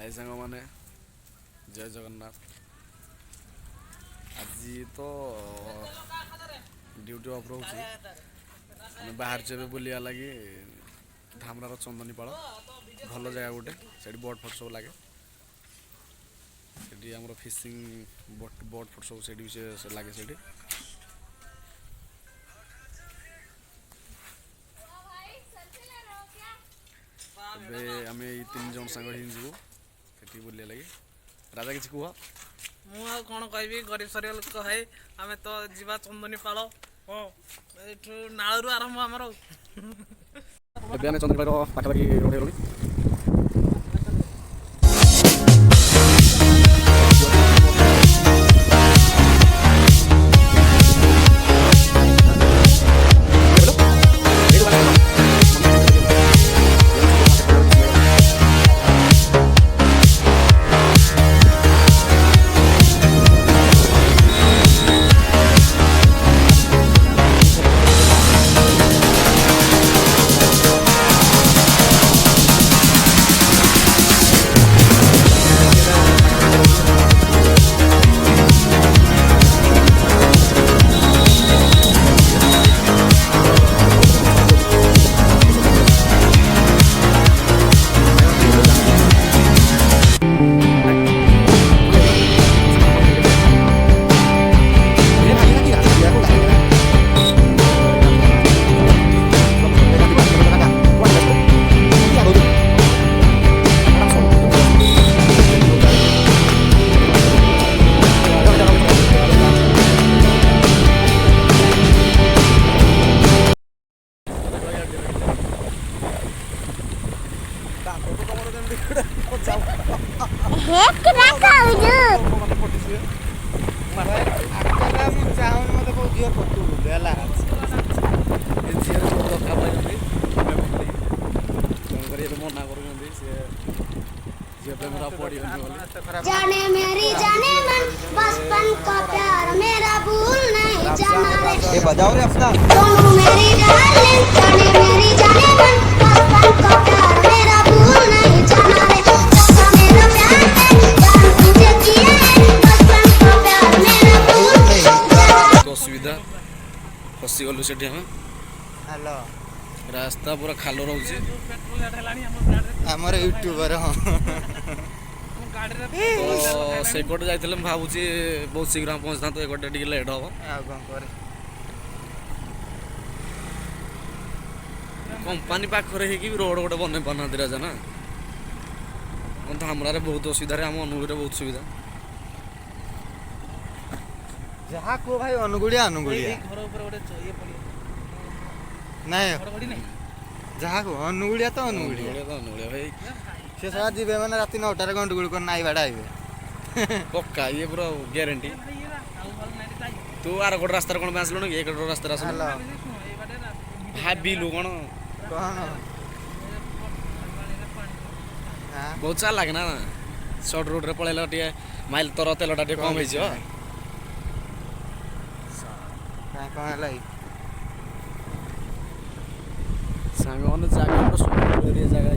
हाय सांग मैंने जय जगन्नाथ। आज तो ड्यूटी ऑफ रोचे बाहर से बुलिया लगी धामरार चंदनीपाल भल जगह गोटे से बोट फोट सब लगे से आम फिशिंग बोट फोट सब से लगे से आम तीन जन सांग जीवु से बुलिया लगे। राजा किसी कह मुझे कौन कह गरीब सरीब लोक है आम तो जीवा चंदनीपाल नालू आरंभ आमर चंदनीपाल पाखापाखि रोड जाने मेरी जाने मन बचपन का प्यार मेरा भूल नहीं जाना रे। ये बजाओ रे अपना दोनों मेरी डार्लिंग जाने मेरी जाने मन बचपन का प्यार मेरा भूल नहीं जाना रे। सच्चा मेरा प्यार है जान तुझे किया है बचपन का प्यार मेरा भूल नहीं जाना। तो सुविधा फसी गलु से हेलो रास्ता पूरा खाल रोचे आमर यूट्यूबर हाँ तो से कटे जाइए भावुची बहुत शीघ्र पहुँच था तो एक टे लेट हम कंपानी पाखरे ही रोड गोटे बन पाना राजा ना धामरारे बहुत असुविधा आम अनुगुड़ी बहुत सुविधा जहाँ को भाई अनुगुड़िया अनुगुड़िया नहीं जहाँ को अनुगुड़िया तो अनुगुड़िया भाई से सारा जीवे मैंने रात 9टार गंडगोल कर नाई बाड़ा आइबे पक्का ये पूरा ग्यारंटी। तू आर गोटे रास्तार कौन आसलु ना एक रास्तार आस भाविलु कौन बहुत चाल लगे ना सर्ट रोड रे पड़ेला टे माइल तर तेलटा टे कम हो कौन है सांग मैंने जगह सुंदर जगह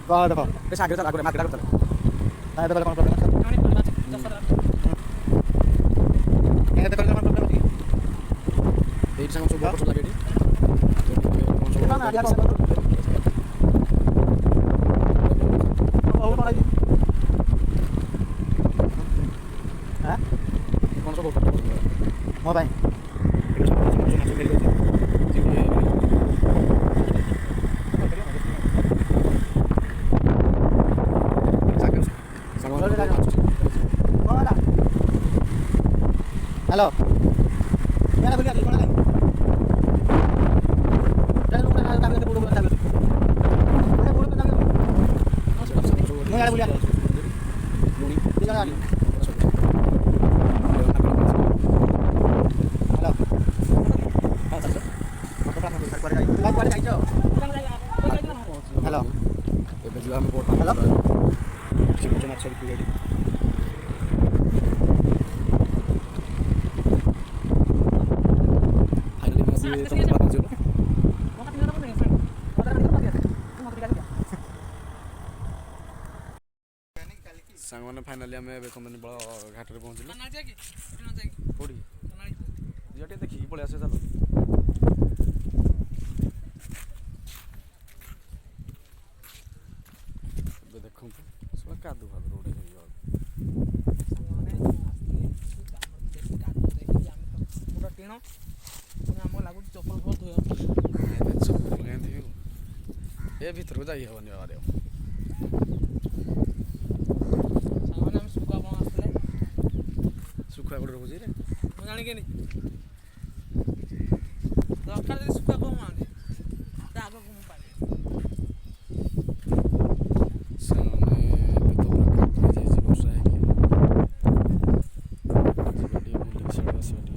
କହ ଦେଖ ଏ ସାଗରେ ଚାଲ ଆଗରେ ମାର୍କେଟ ଆଗରେ ଚାଲ ତା ଦେଖ କ'ଣ ପ୍ରୋବ୍ଲେମ୍ ଅଛି ଏଇଟା ଦେଖ କ'ଣ ପ୍ରୋବ୍ଲେମ୍ ଅଛି ଏଇଠି ସାଙ୍ଗ ସବୁ ବଡ଼ ଲାଗେ ଏଠି କ'ଣ ସବୁ ମୋ ପାଇଁ ହ୍ୟାଲୋ ହ୍ୟାଲୋ ଏବେ ଯିବା ଆମେ ବଡ଼ ହ୍ୟାଲୋ ମାଛ ବିକ୍ରି ଗାଡ଼ି ସାଙ୍ଗମାନେ ଫାଇନାଲି ଆମେ ଏବେ କନ୍ଦନୀପାଳ ଘାଟରେ ପହଞ୍ଚିଲୁ କୋଉଠି ଯିବା ଟିକେ ଦେଖିକି ପଳେଇ ଆସିବା ଚାଲ ଏବେ ଦେଖନ୍ତୁ ସବୁ କାଦୁ ଫାଦୁ ରୋଡ଼େ ହେଇଯିବ ଟିଣ ଆମକୁ ଲାଗୁଛି ଚପଲ ଫପଲ ଧୋଇବା ଏ ଭିତରକୁ ଯାଇ ହେବନି ବାବାରେ ଆଉ ସାଙ୍ଗମାନେ ଆମେ ଶୁଖୁଆ କ'ଣ ଆସିଥିଲେ ଶୁଖୁଆ ଗୋଟେ ରହୁଛି ରେ ମୁଁ ଜାଣିକିନି ଦରକାର ଯଦି ଶୁଖୁଆ କ'ଣ ଆଣେ ତା ଆଗକୁ ମୁଁ ପାଇବି ସାଙ୍ଗମାନେ ଏବେ ତ ପୁରା କାଦୁ ହେଇଯାଇଛି ବର୍ଷା ହେଇକି ଯିବା ଟିକେ ବୁଲିକି ସିଆଡ଼େ ଆସିବା ଟିକେ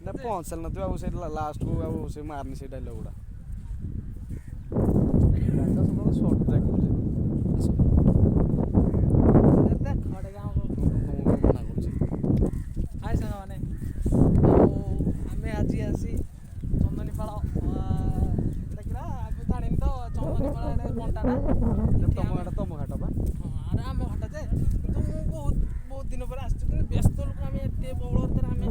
ନା ପହଞ୍ଚିଲ ନଥିବ ଆଉ ସେ ଲାଷ୍ଟକୁ ଆଉ ସେ ମାରନି ସେ ଡାଇଲଗ ଗୁଡ଼ା ସର୍ଟ ଟ୍ରାକ୍ ହେଉଛି ମନା କରୁଛି ହାଇ ସାଙ୍ଗମାନେ ଆଉ ଆମେ ଆଜି ଆସି ଚନ୍ଦନୀପାଳ ଦେଖିଲା ଆମେ ଜାଣିନି ତ ଚନ୍ଦନୀପାଳ କଣ୍ଟାଟା ତମ ଘାଟ ବା ଆରେ ଆମ ଘାଟ ଯେ କିନ୍ତୁ ମୁଁ ବହୁତ ଦିନ ପରେ ଆସିଛୁ କିନ୍ତୁ ବ୍ୟସ୍ତ ଲୋକ ଆମେ ଏତେ ବହୁଳତାରେ ଆମେ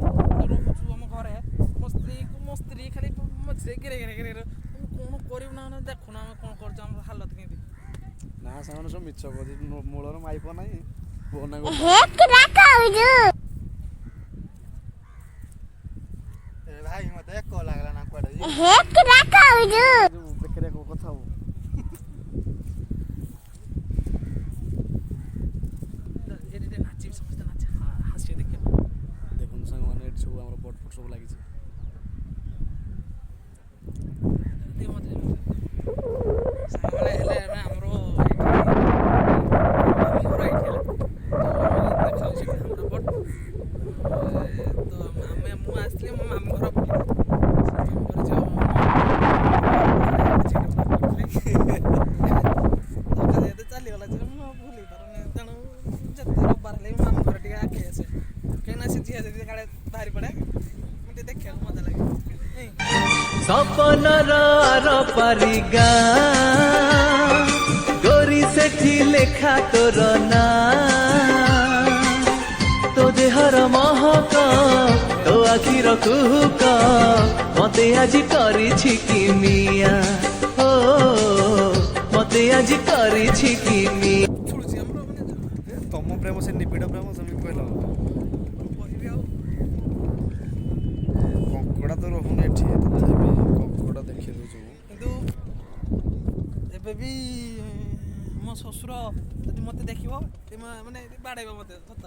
ରହୁଛୁ ଆମ ଘରେ ମୋ ସ୍ତ୍ରୀ ଖାଲି ମଝିରେ ଘେରେ ଆମେ କ'ଣ କରିବୁ ନା ଦେଖୁନା ଆମେ କ'ଣ କରୁଛୁ ଆମର ହାଲତ କେମିତି ନା ସେମାନେ ସବୁ ମିଛ କହୁଛି ମୂଳର ମାଇପ ନାହିଁ ପୁଅ ନା ଭାଇ ମତେ ଏକ ଲାଗଲା ନା କୁଆଡେ ବେକରେ କଥା ହବ ଏଠି ନାଚିବି ସମସ୍ତେ ନାଚ ହାସିବେ ଦେଖିବ ଦେଖନ୍ତୁ ସାଙ୍ଗମାନେ ଏଠି ସବୁ ଆମର ବଟ୍ ଫଟ୍ ସବୁ ଲାଗିଛି ସାଙ୍ଗମାନେ ହେଲେ ଏବେ ଆମର ଘର ଏଇଠି ହେଲା ଦେଖାଉଛି ଆମର ବଟ୍ ତ ମୁଁ ଆସିଥିଲି ମୋ ମାମୁଁ ଘର ବୁଲି ଚାଲିଗଲା ଯେ ମୁଁ ଭୁଲି ପାରୁନି ତେଣୁ ଯେତେ ରବିବାର ହେଲେ ମୋ ମାମୁଁ ଘର ଟିକେ ଆଖି ଆସେ କାହିଁକିନା ସେ ଝିଅ ଯଦି କାଳେ ବାହାରି ପଡ଼େ ମୁଁ ଟିକେ ଦେଖିବାକୁ ମଜା ଲାଗେ ସପନର ପାରିଗା ଗୋରି ସେଠି ଲେଖା ତୋର ନା ତୋ ଦେହର ମହକ ତୋ ଆଖିର କୁହୁକ ମତେ ଆଜି କରିଛି କିମିଆ ଓ ମତେ ଆଜି କରିଛି କିମିଆ ଛୁଡ଼ୁଛି ଆମର ମାନେ ତମ ପ୍ରେମ ସେ ନିବିଡ଼ ପ୍ରେମ ସେମିତି କହିଲ କହିବି ଆଉ କଙ୍କଡ଼ା ତ ରହୁନି ଏଠି ତଥାପି କଙ୍କଡ଼ା ଦେଖି ଦେଉଛୁ କିନ୍ତୁ ଏବେ ବି ମୋ ଶ୍ୱଶୁର ଯଦି ମୋତେ ଦେଖିବ ମାନେ ବାଡ଼େଇବ ମୋତେ ସତ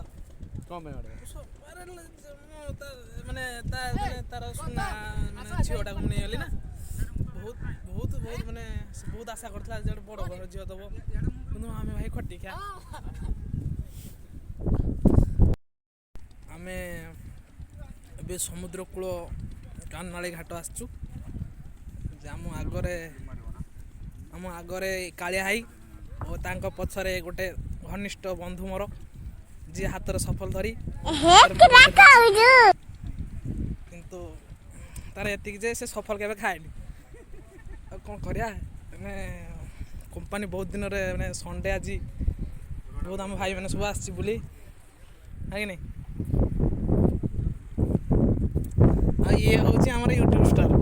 କ'ଣ ପାଇଁ ମ୍ୟାଡ଼ାମ୍ ମାନେ ତାର ସୁନା ମାନେ ଝିଅଟାକୁ ନେଇଗଲି ନା ବହୁତ ମାନେ ବହୁତ ଆଶା କରିଥିଲା ଯେ ଗୋଟେ ବଡ଼ ଘର ଝିଅ ଦେବ କିନ୍ତୁ ଆମେ ଭାଇ ଖଟିଖିଆ ଆମେ ଏବେ ସମୁଦ୍ର କୂଳ କାନାଳି ଘାଟ ଆସିଛୁ। ଯେ ଆମ ଆଗରେ କାଳିଆ ଭାଇ ଓ ତାଙ୍କ ପଛରେ ଗୋଟେ ଘନିଷ୍ଠ ବନ୍ଧୁ ମୋର, ଯିଏ ହାତରେ ସଫଲ ଧରି, କିନ୍ତୁ ତାର ଏତିକି ଯେ ସେ ସଫଲ କେବେ ଖାଏନି। ଆଉ କ'ଣ କରିବା, ମାନେ କମ୍ପାନୀ ବହୁତ ଦିନରେ ମାନେ ସଣ୍ଡେ ଆଜି ବହୁତ ଆମ ଭାଇମାନେ ସବୁ ଆସିଛି ବୋଲି, କି ନାଇଁ? ଆଉ ଇଏ ହେଉଛି ଆମର ୟୁଟ୍ୟୁବ୍ ଷ୍ଟାର୍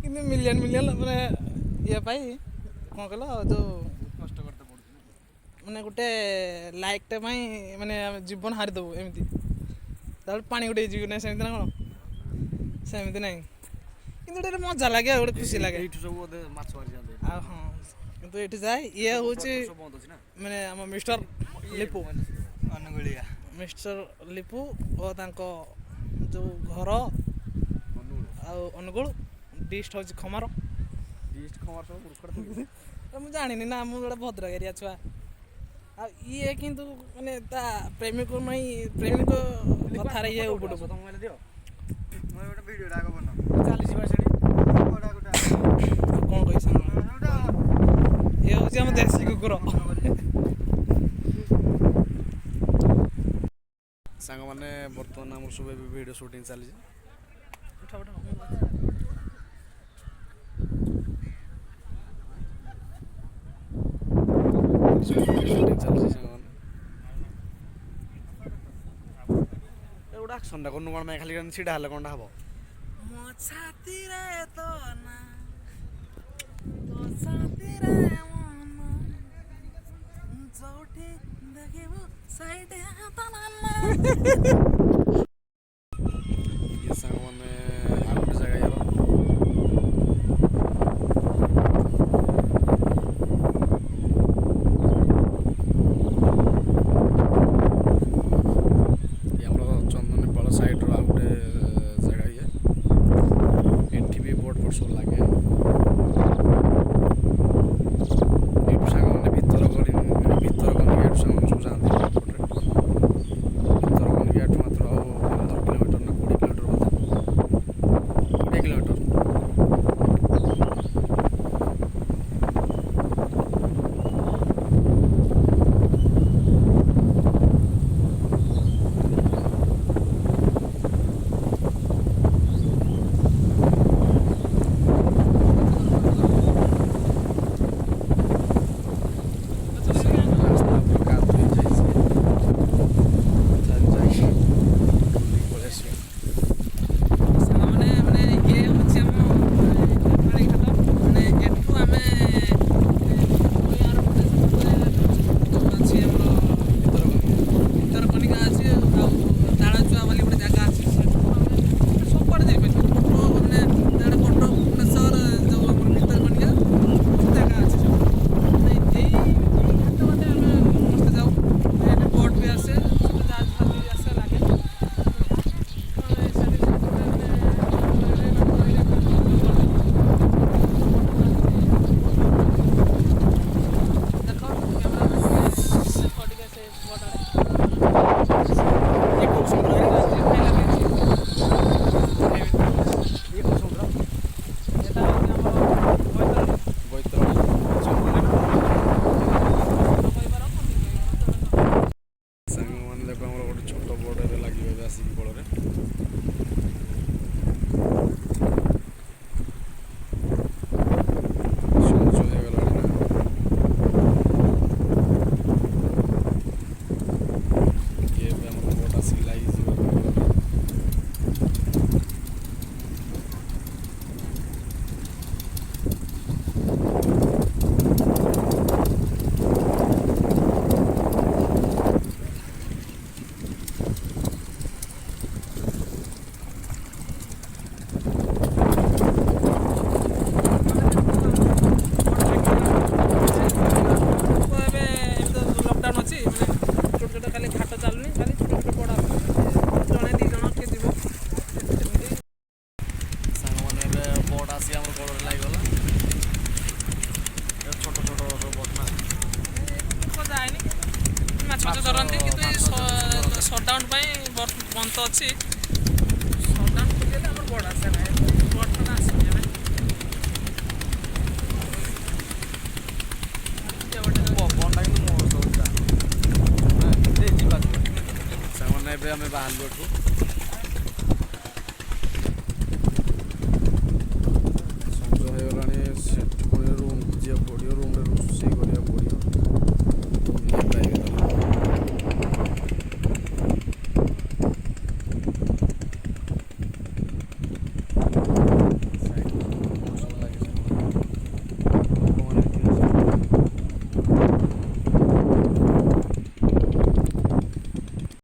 କିନ୍ତୁ ମିଲିୟନ ମାନେ ଇଏ ପାଇଁ କ'ଣ କହିଲ ଯେଉଁ ମାନେ ଗୋଟେ ଲାଇକ୍ଟା ପାଇଁ ମାନେ ଆମେ ଜୀବନ ହାରିଦେବୁ ଏମିତି, ତାପରେ ପାଣି ଗୋଟେ ହେଇଯିବ ନାହିଁ, ସେମିତି ନା କ'ଣ? ସେମିତି ନାହିଁ, କିନ୍ତୁ ଗୋଟେ ମଜା ଲାଗେ ଆଉ ଗୋଟେ ଖୁସି ଲାଗେ। ଆଉ ହଁ, କିନ୍ତୁ ଏଠି ଯାଏ ଇଏ ହେଉଛି ମାନେ ଆମ ମିଷ୍ଟର ଲିପୁ, ମିଷ୍ଟର ଲିପୁ ଓ ତାଙ୍କ ଯେଉଁ ଘର ଆଉ ଅନୁଗୁଳ ଡିଷ୍ଟ ହେଉଛି ଖମାର। ମୁଁ ଜାଣିନି ନା, ମୁଁ ଗୋଟେ ଭଦ୍ରକ ଏରିଆ ଛୁଆ। ଆଉ ଇଏ କିନ୍ତୁ ମାନେ ତା ପ୍ରେମିକ କଥାରେ ଇଏ ଉପଟକୁ କ'ଣ କହିବି ସାଙ୍ଗ, ଇଏ ହେଉଛି ଆମ ଦେଶୀ କୁକୁର। ସାଙ୍ଗମାନେ ବର୍ତ୍ତମାନ ଆମର ସବୁ ଏବେ ଭିଡ଼ିଓ ସୁଟିଂ ଚାଲିଛି। ଗୋଟେ ଆକ୍ସନଟା କରୁନୁ କ'ଣ ପାଇଁ, ଖାଲି ଛିଡ଼ା ହେଲେ କ'ଣଟା ହବ? ମୋ ଛାତିରେ ତୋ ନା, ତୋ ଛାତିରେ ମନ, ଯୋଉଠି ଦେଖିବୁ ସେଇଠି ହାତ ନାନା। ଇଏ ସାଙ୍ଗମାନେ ଆଉ ଗୋଟେ ଜାଗା ଇଏ ଆମର ଚନ୍ଦନପାଳ ସାଇଡ଼୍ର ଆଉ ଗୋଟେ ଜାଗା ଇଏ, ଏଠି ବି ବୋଟ୍ ଫୋଟ୍ ସବୁ ଲାଗେ। ଏଇଠୁ ସାଙ୍ଗମାନେ ଭିତରକନିକା ଏଠୁ ସାଙ୍ଗମାନେ ସବୁ ଯାଆନ୍ତି ବୋଟ୍ରେ। ଭିତରକନିକା ଏଠୁ ମାତ୍ର ଆଉ 15 କିଲୋମିଟର ନା 20 କିଲୋମିଟର ବୋଧେ, 20 କିଲୋମିଟର। ଧରନ୍ତି କିନ୍ତୁ ଏଇ ସଟ୍ଡାଉନ୍ ପାଇଁ ବନ୍ଦ ତ ଅଛି। ସଟ୍ଡାଉନ୍ ଖୋଲିଗଲେ ଆମର ବଢ଼ିଆ ବାହାରିଲୁ ଏଠୁ